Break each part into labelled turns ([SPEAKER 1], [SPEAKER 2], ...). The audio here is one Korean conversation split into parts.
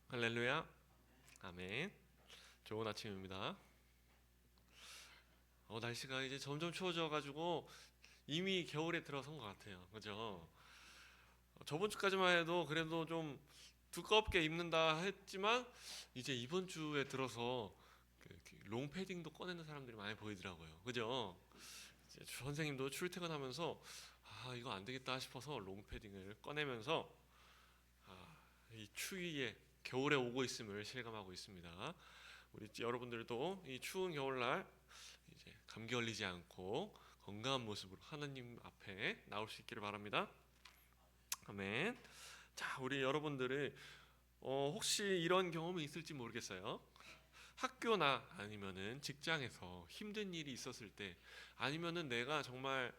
[SPEAKER 1] 할렐루야. 아멘. 좋은 아침입니다. 날씨가 이제 점점 추워져가지고 이미 겨울에 들어선 것 같아요. 그죠? 저번 주까지만 해도 그래도 좀 두껍게 입는다 했지만 이제 이번 주에 들어서 롱패딩도 꺼내는 사람들이 많이 보이더라고요. 그죠? 이제 선생님도 출퇴근하면서 이거 안 되겠다 싶어서 롱패딩을 꺼내면서 이 추위에 겨울에 오고 있음을 실감하고 있습니다. 우리 여러분들도 이 추운 겨울날 이제 감기 걸리지 않고 건강한 모습으로 하나님 앞에 나올 수 있기를 바랍니다. 아멘. 자, 우리 여러분들이 혹시 이런 경험이 있을지 모르겠어요. 학교나 아니면은 직장에서 힘든 일이 있었을 때, 아니면은 내가 정말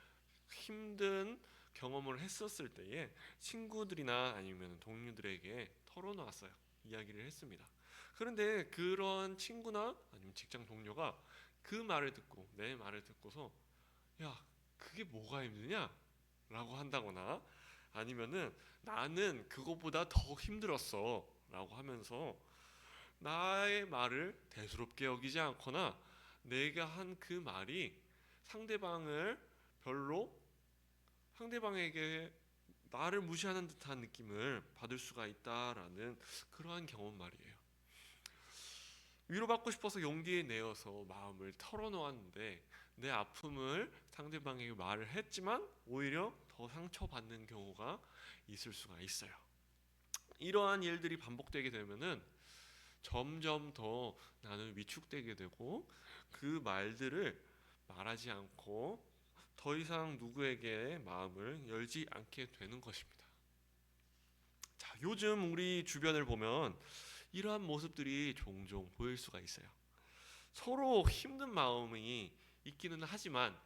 [SPEAKER 1] 힘든 경험을 했었을 때에 친구들이나 아니면 동료들에게 털어놓았어요. 이야기를 했습니다. 그런데 그런 친구나 아니면 직장 동료가 그 말을 듣고 내 말을 듣고서 야, 그게 뭐가 힘드냐? 라고 한다거나 아니면은 나는 그것보다 더 힘들었어 라고 하면서 나의 말을 대수롭게 여기지 않거나 내가 한 그 말이 상대방을 별로 상대방에게 나를 무시하는 듯한 느낌을 받을 수가 있다라는 그러한 경험 말이에요. 위로받고 싶어서 용기 내어서 마음을 털어놓았는데 내 아픔을 상대방에게 말을 했지만 오히려 더 상처받는 경우가 있을 수가 있어요. 이러한 일들이 반복되게 되면은 점점 더 나는 위축되게 되고 그 말들을 말하지 않고 더 이상 누구에게 마음을 열지 않게 되는 것입니다. 자, 요즘 우리 주변을 보면 이러한 모습들이 종종 보일 수가 있어요. 서로 힘든 마음이 있기는 하지만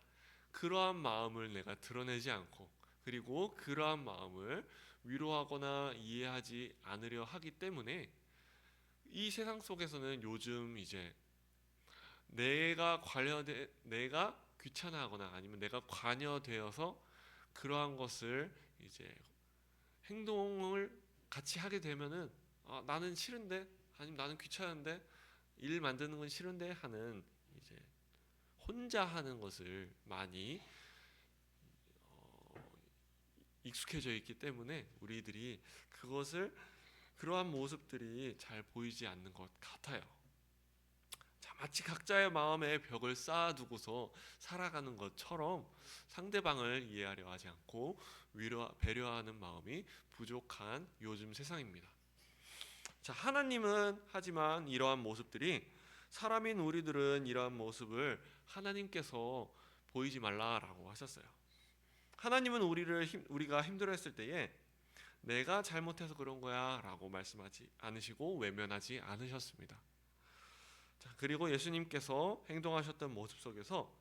[SPEAKER 1] 그러한 마음을 내가 드러내지 않고 그리고 그러한 마음을 위로하거나 이해하지 않으려 하기 때문에 이 세상 속에서는 요즘 이제 내가 귀찮아하거나 아니면 내가 관여되어서 그러한 것을 이제 행동을 같이 하게 되면은 나는 싫은데 아니면 나는 귀찮은데 일 만드는 건 싫은데 하는 이제 혼자 하는 것을 많이 익숙해져 있기 때문에 우리들이 그러한 모습들이 잘 보이지 않는 것 같아요. 자, 마치 각자의 마음에 벽을 쌓아두고서 살아가는 것처럼 상대방을 이해하려 하지 않고 배려하는 마음이 부족한 요즘 세상입니다. 자, 하나님은 하지만 이러한 모습들이 사람인 우리들은 이러한 모습을 하나님께서 보이지 말라라고 하셨어요. 하나님은 우리가 힘들어했을 때에 내가 잘못해서 그런 거야라고 말씀하지 않으시고 외면하지 않으셨습니다. 자, 그리고 예수님께서 행동하셨던 모습 속에서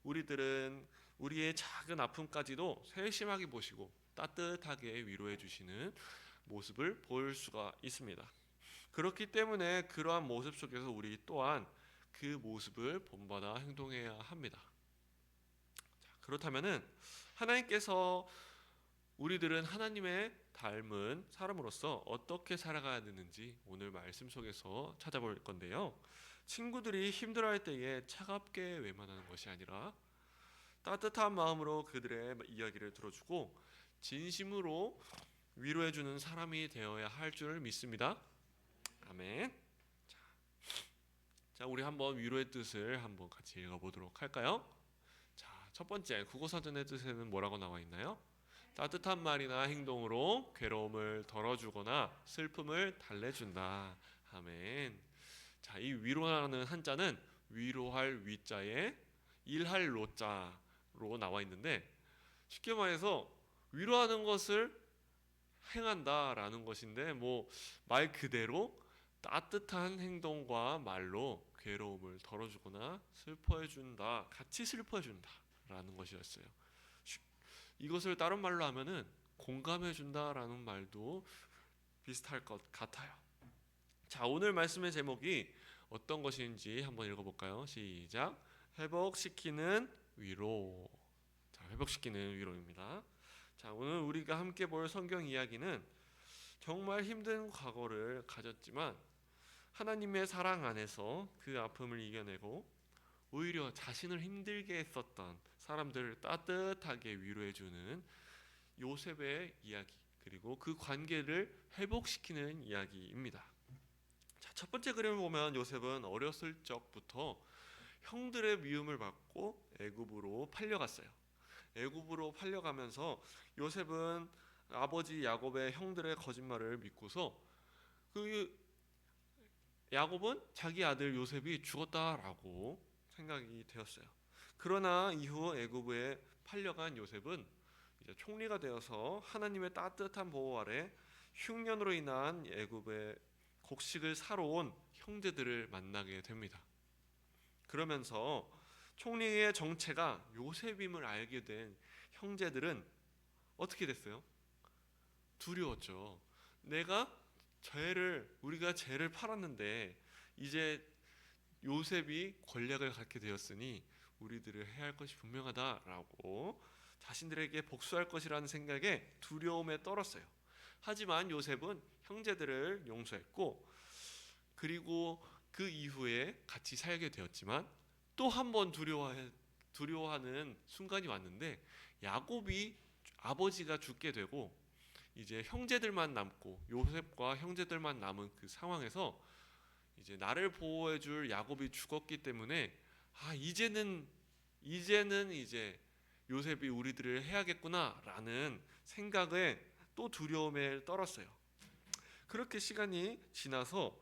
[SPEAKER 1] 우리들은 우리의 작은 아픔까지도 세심하게 보시고 따뜻하게 위로해 주시는 모습을 볼 수가 있습니다. 그렇기 때문에 그러한 모습 속에서 우리 또한 그 모습을 본받아 행동해야 합니다. 자, 그렇다면은 하나님께서 우리들은 하나님의 닮은 사람으로서 어떻게 살아가야 되는지 오늘 말씀 속에서 찾아볼 건데요. 친구들이 힘들어할 때에 차갑게 외면하는 것이 아니라 따뜻한 마음으로 그들의 이야기를 들어주고 진심으로 위로해주는 사람이 되어야 할 줄 믿습니다. 아멘. 자, 우리 한번 위로의 뜻을 한번 같이 읽어보도록 할까요? 자, 첫 번째 국어사전의 뜻에는 뭐라고 나와 있나요? 따뜻한 말이나 행동으로 괴로움을 덜어주거나 슬픔을 달래준다. 아멘. 자, 이 위로라는 한자는 위로할 위자에 일할 로자로 나와 있는데 쉽게 말해서 위로하는 것을 행한다라는 것인데 뭐 말 그대로 따뜻한 행동과 말로 괴로움을 덜어주거나 슬퍼해준다, 같이 슬퍼해준다라는 것이었어요. 이것을 다른 말로 하면은 공감해준다라는 말도 비슷할 것 같아요. 자, 오늘 말씀의 제목이 어떤 것인지 한번 읽어볼까요? 시작. 회복시키는 위로. 자, 회복시키는 위로입니다. 자, 오늘 우리가 함께 볼 성경 이야기는 정말 힘든 과거를 가졌지만 하나님의 사랑 안에서 그 아픔을 이겨내고 오히려 자신을 힘들게 했었던 사람들을 따뜻하게 위로해주는 요셉의 이야기, 그리고 그 관계를 회복시키는 이야기입니다. 자, 첫 번째 그림을 보면 요셉은 어렸을 적부터 형들의 미움을 받고 애굽으로 팔려갔어요. 애굽으로 팔려가면서 요셉은 아버지 야곱의 형들의 거짓말을 믿고서 그 야곱은 자기 아들 요셉이 죽었다라고 생각이 되었어요. 그러나 이후 애굽에 팔려간 요셉은 이제 총리가 되어서 하나님의 따뜻한 보호 아래 흉년으로 인한 애굽의 곡식을 사러 온 형제들을 만나게 됩니다. 그러면서 총리의 정체가 요셉임을 알게 된 형제들은 어떻게 됐어요? 두려웠죠. 우리가 죄를 팔았는데 이제 요셉이 권력을 갖게 되었으니 우리들을 해야 할 것이 분명하다라고 자신들에게 복수할 것이라는 생각에 두려움에 떨었어요. 하지만 요셉은 형제들을 용서했고, 그리고 그 이후에 같이 살게 되었지만 또 한 번 두려워하는 순간이 왔는데, 야곱이 아버지가 죽게 되고 이제 형제들만 남고 요셉과 형제들만 남은 그 상황에서 이제 나를 보호해줄 야곱이 죽었기 때문에 이제는 이제 요셉이 우리들을 해야겠구나라는 생각에 또 두려움에 떨었어요. 그렇게 시간이 지나서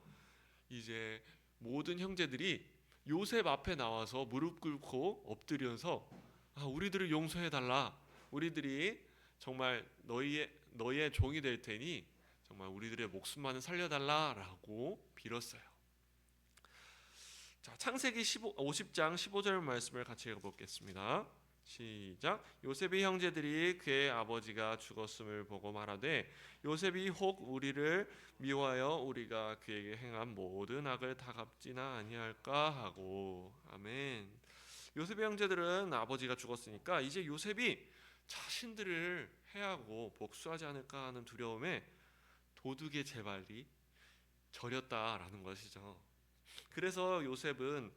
[SPEAKER 1] 이제 모든 형제들이 요셉 앞에 나와서 무릎 꿇고 엎드려서 우리들을 용서해 달라. 우리들이 정말 너희의 종이 될 테니 정말 우리들의 목숨만은 살려달라라고 빌었어요. 자, 창세기 50장 15절 말씀을 같이 읽어보겠습니다. 시작. 요셉의 형제들이 그의 아버지가 죽었음을 보고 말하되 요셉이 혹 우리를 미워하여 우리가 그에게 행한 모든 악을 다 갚지나 아니할까 하고. 아멘. 요셉의 형제들은 아버지가 죽었으니까 이제 요셉이 자신들을 해하고 복수하지 않을까 하는 두려움에 도둑의 재발이 저렸다라는 것이죠. 그래서 요셉은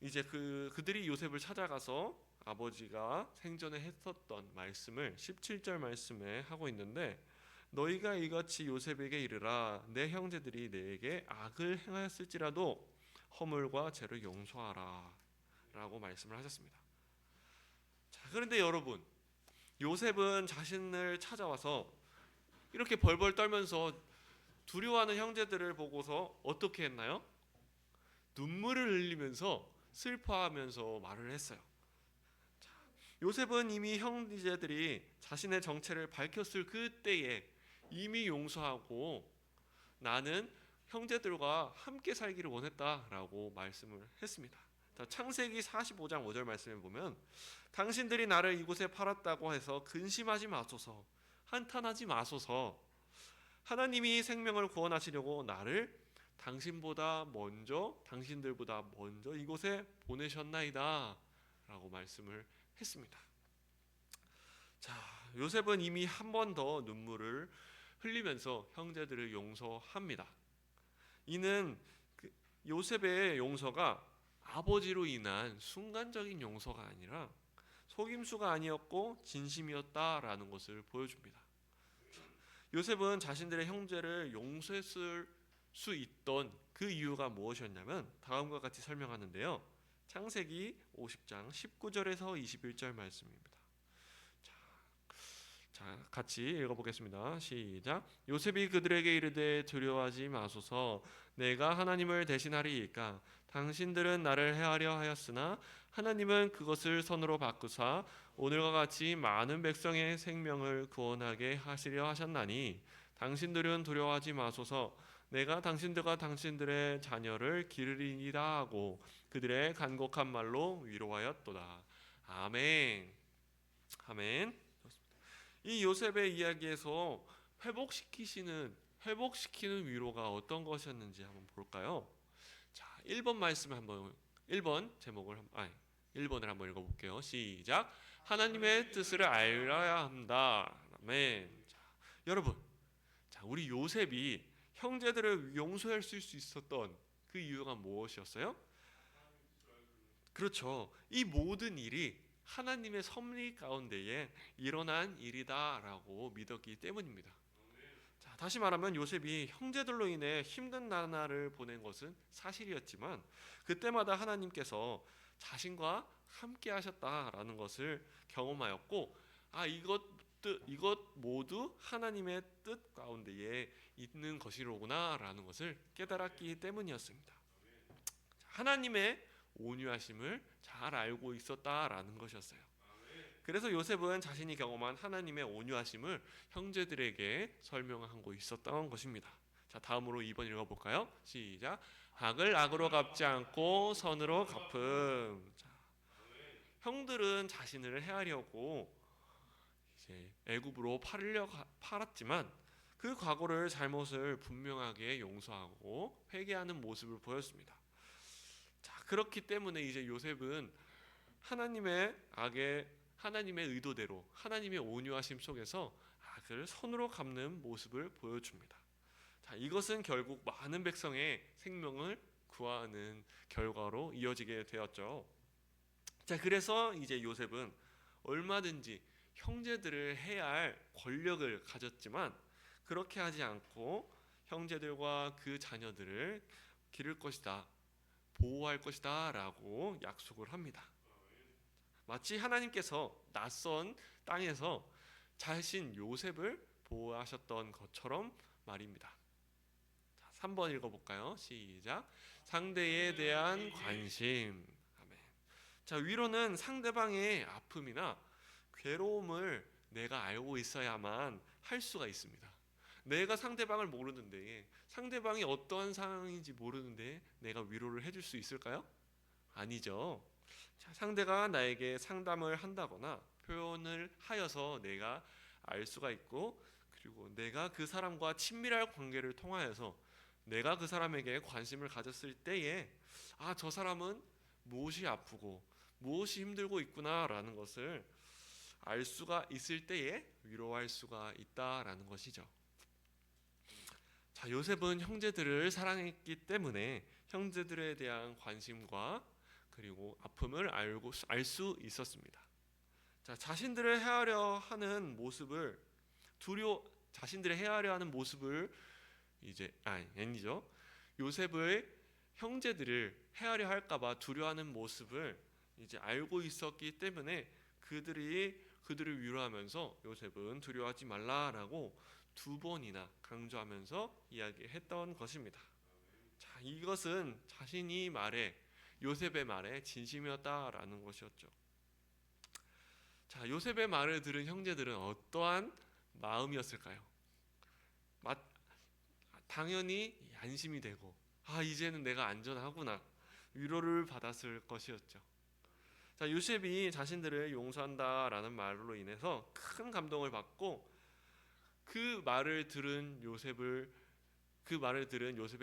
[SPEAKER 1] 이제 그들이 요셉을 찾아가서 아버지가 생전에 했었던 말씀을 17절 말씀에 하고 있는데, 너희가 이같이 요셉에게 이르라. 내 형제들이 내게 악을 행하였을지라도 허물과 죄를 용서하라 라고 말씀을 하셨습니다. 자, 그런데 여러분, 요셉은 자신을 찾아와서 이렇게 벌벌 떨면서 두려워하는 형제들을 보고서 어떻게 했나요? 눈물을 흘리면서 슬퍼하면서 말을 했어요. 자, 요셉은 이미 형제들이 자신의 정체를 밝혔을 그때에 이미 용서하고 나는 형제들과 함께 살기를 원했다라고 말씀을 했습니다. 자, 창세기 45장 5절 말씀에 보면 당신들이 나를 이곳에 팔았다고 해서 근심하지 마소서, 한탄하지 마소서. 하나님이 생명을 구원하시려고 나를 당신들보다 먼저 이곳에 보내셨나이다 라고 말씀을 했습니다. 자, 요셉은 이미 한 번 더 눈물을 흘리면서 형제들을 용서합니다. 이는 요셉의 용서가 아버지로 인한 순간적인 용서가 아니라 속임수가 아니었고 진심이었다라는 것을 보여줍니다. 요셉은 자신들의 형제를 용서했을 수 있던 그 이유가 무엇이었냐면 다음과 같이 설명하는데요. 창세기 50장 19절에서 21절 말씀입니다. 자, 같이 읽어보겠습니다. 시작. 요셉이 그들에게 이르되 두려워하지 마소서, 내가 하나님을 대신하리이까. 당신들은 나를 해하려 하였으나 하나님은 그것을 선으로 바꾸사 오늘과 같이 많은 백성의 생명을 구원하게 하시려 하셨나니 당신들은 두려워하지 마소서, 내가 당신들과 당신들의 자녀를 기르리이다 하고 그들의 간곡한 말로 위로하였도다. 아멘. 아멘. 이 요셉의 이야기에서 회복시키는 위로가 어떤 것이었는지 한번 볼까요? 자, 1번 말씀 한번 1번 제목을 1번을 한번 읽어볼게요. 시작. 하나님의 뜻을 알아야 한다. 아멘. 자, 여러분, 자, 자, 우리 요셉이 형제들을 용서할 수 있었던 그 이유가 무엇이었어요? 그렇죠. 이 모든 일이 하나님의 섭리 가운데에 일어난 일이다라고 믿었기 때문입니다. 자, 다시 말하면 요셉이 형제들로 인해 힘든 나날을 보낸 것은 사실이었지만 그때마다 하나님께서 자신과 함께 하셨다라는 것을 경험하였고, 이것 모두 하나님의 뜻 가운데에 있는 것이로구나라는 것을 깨달았기 때문이었습니다. 하나님의 온유하심을 잘 알고 있었다라는 것이었어요. 그래서 요셉은 자신이 경험한 하나님의 온유하심을 형제들에게 설명하고 있었던 것입니다. 자, 다음으로 2번 읽어볼까요? 시작. 악을 악으로 갚지 않고 선으로 갚음. 자, 형들은 자신을 해하려고 이제 애굽으로 팔았지만 그 과거를 잘못을 분명하게 용서하고 회개하는 모습을 보였습니다. 자, 그렇기 때문에 이제 요셉은 하나님의 의도대로 하나님의 온유하심 속에서 악을 선으로 갚는 모습을 보여줍니다. 자, 이것은 결국 많은 백성의 생명을 구하는 결과로 이어지게 되었죠. 자, 그래서 이제 요셉은 얼마든지 형제들을 해야 할 권력을 가졌지만 그렇게 하지 않고 형제들과 그 자녀들을 기를 것이다, 보호할 것이다 라고 약속을 합니다. 마치 하나님께서 낯선 땅에서 자신 요셉을 보호하셨던 것처럼 말입니다. 자, 3번 읽어볼까요? 시작. 상대에 대한 관심. 아멘. 자, 위로는 상대방의 아픔이나 괴로움을 내가 알고 있어야만 할 수가 있습니다. 내가 상대방을 모르는데, 상대방이 어떠한 상황인지 모르는데 내가 위로를 해줄 수 있을까요? 아니죠. 자, 상대가 나에게 상담을 한다거나 표현을 하여서 내가 알 수가 있고, 그리고 내가 그 사람과 친밀한 관계를 통하여서 내가 그 사람에게 관심을 가졌을 때에 저 사람은 무엇이 아프고 무엇이 힘들고 있구나라는 것을 알 수가 있을 때에 위로할 수가 있다라는 것이죠. 자, 요셉은 형제들을 사랑했기 때문에 형제들에 대한 관심과 그리고 아픔을 알 수 있었습니다. 자, 자신들을 해하려 하는 모습을 아니죠. 요셉의 형제들을 해하려 할까봐 두려워하는 모습을 이제 알고 있었기 때문에 그들을 위로하면서 요셉은 두려워하지 말라라고 2번이나 강조하면서 이야기했던 것입니다. 자, 이것은 요셉의 말에 진심이었다라는 것이었죠. 자, 요셉의 말을 들은 형제들은 어떠한 마음이었을까요? 당연히 안심이 되고, 이제는 내가 안전하구나, 위로를 받았을 것이었죠. 자, 요셉이 자신들을 용서한다라는 말로 인해서 큰 감동을 받고 그 말을 들은 요셉의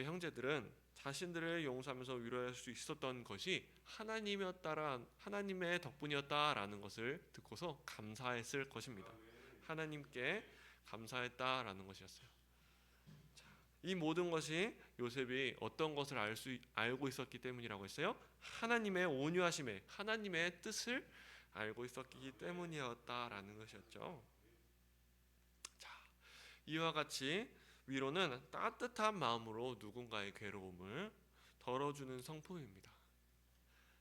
[SPEAKER 1] 형제들은 자신들을 용서하면서 위로할 수 있었던 것이 하나님의 덕분이었다라는 것을 듣고서 감사했을 것입니다. 하나님께 감사했다라는 것이었어요. 자, 이 모든 것이 요셉이 어떤 것을 알고 있었기 때문이라고 했어요? 하나님의 온유하심에, 하나님의 뜻을 알고 있었기 때문이었다라는 것이었죠. 자, 이와 같이 위로는 따뜻한 마음으로 누군가의 괴로움을 덜어주는 성품입니다.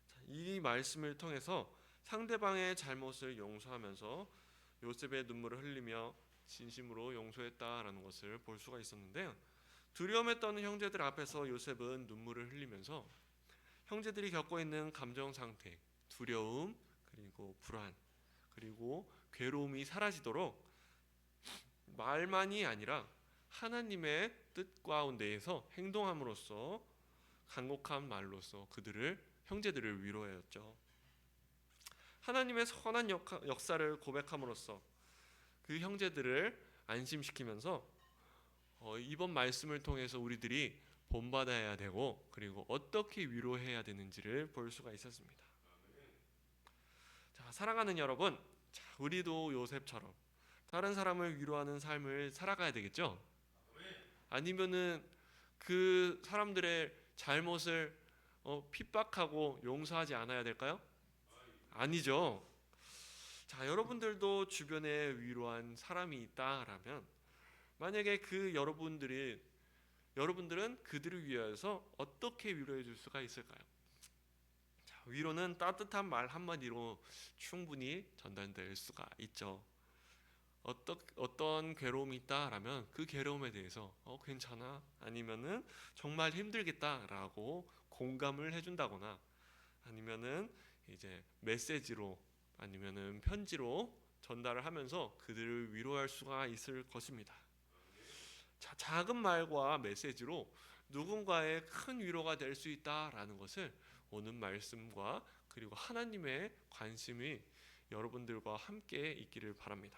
[SPEAKER 1] 자, 이 말씀을 통해서 상대방의 잘못을 용서하면서 요셉의 눈물을 흘리며 진심으로 용서했다라는 것을 볼 수가 있었는데요. 두려움에 떠는 형제들 앞에서 요셉은 눈물을 흘리면서 형제들이 겪고 있는 감정 상태, 두려움, 그리고 불안, 그리고 괴로움이 사라지도록 말만이 아니라 하나님의 뜻 가운데에서 행동함으로써 간곡한 말로써 형제들을 위로하였죠. 하나님의 선한 역사를 고백함으로써 그 형제들을 안심시키면서 이번 말씀을 통해서 우리들이 본받아야 되고 그리고 어떻게 위로해야 되는지를 볼 수가 있었습니다. 자, 사랑하는 여러분, 우리도 요셉처럼 다른 사람을 위로하는 삶을 살아가야 되겠죠? 아니면은 그 사람들의 잘못을 핍박하고 용서하지 않아야 될까요? 아니죠. 자, 여러분들도 주변에 위로한 사람이 있다라면 만약에 여러분들은 그들을 위하여서 어떻게 위로해 줄 수가 있을까요? 자, 위로는 따뜻한 말 한마디로 충분히 전달될 수가 있죠. 어떤 괴로움이 있다라면 그 괴로움에 대해서 괜찮아? 아니면은 정말 힘들겠다라고 공감을 해준다거나 아니면은 이제 메시지로 아니면은 편지로 전달을 하면서 그들을 위로할 수가 있을 것입니다. 자, 작은 말과 메시지로 누군가의 큰 위로가 될 수 있다라는 것을 오늘 말씀과 그리고 하나님의 관심이 여러분들과 함께 있기를 바랍니다.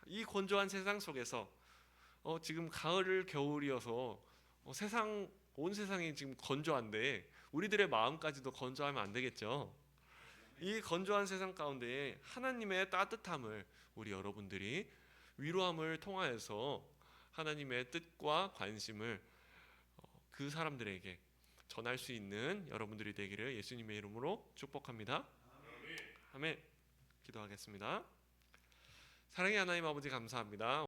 [SPEAKER 1] 이 건조한 세상 속에서 지금 가을 겨울이어서 온 세상이 지금 건조한데 우리들의 마음까지도 건조하면 안 되겠죠. 이 건조한 세상 가운데 하나님의 따뜻함을 우리 여러분들이 위로함을 통하여서 하나님의 뜻과 관심을 그 사람들에게 전할 수 있는 여러분들이 되기를 예수님의 이름으로 축복합니다. 아멘. 기도하겠습니다. 사랑의 하나님 아버지 감사합니다.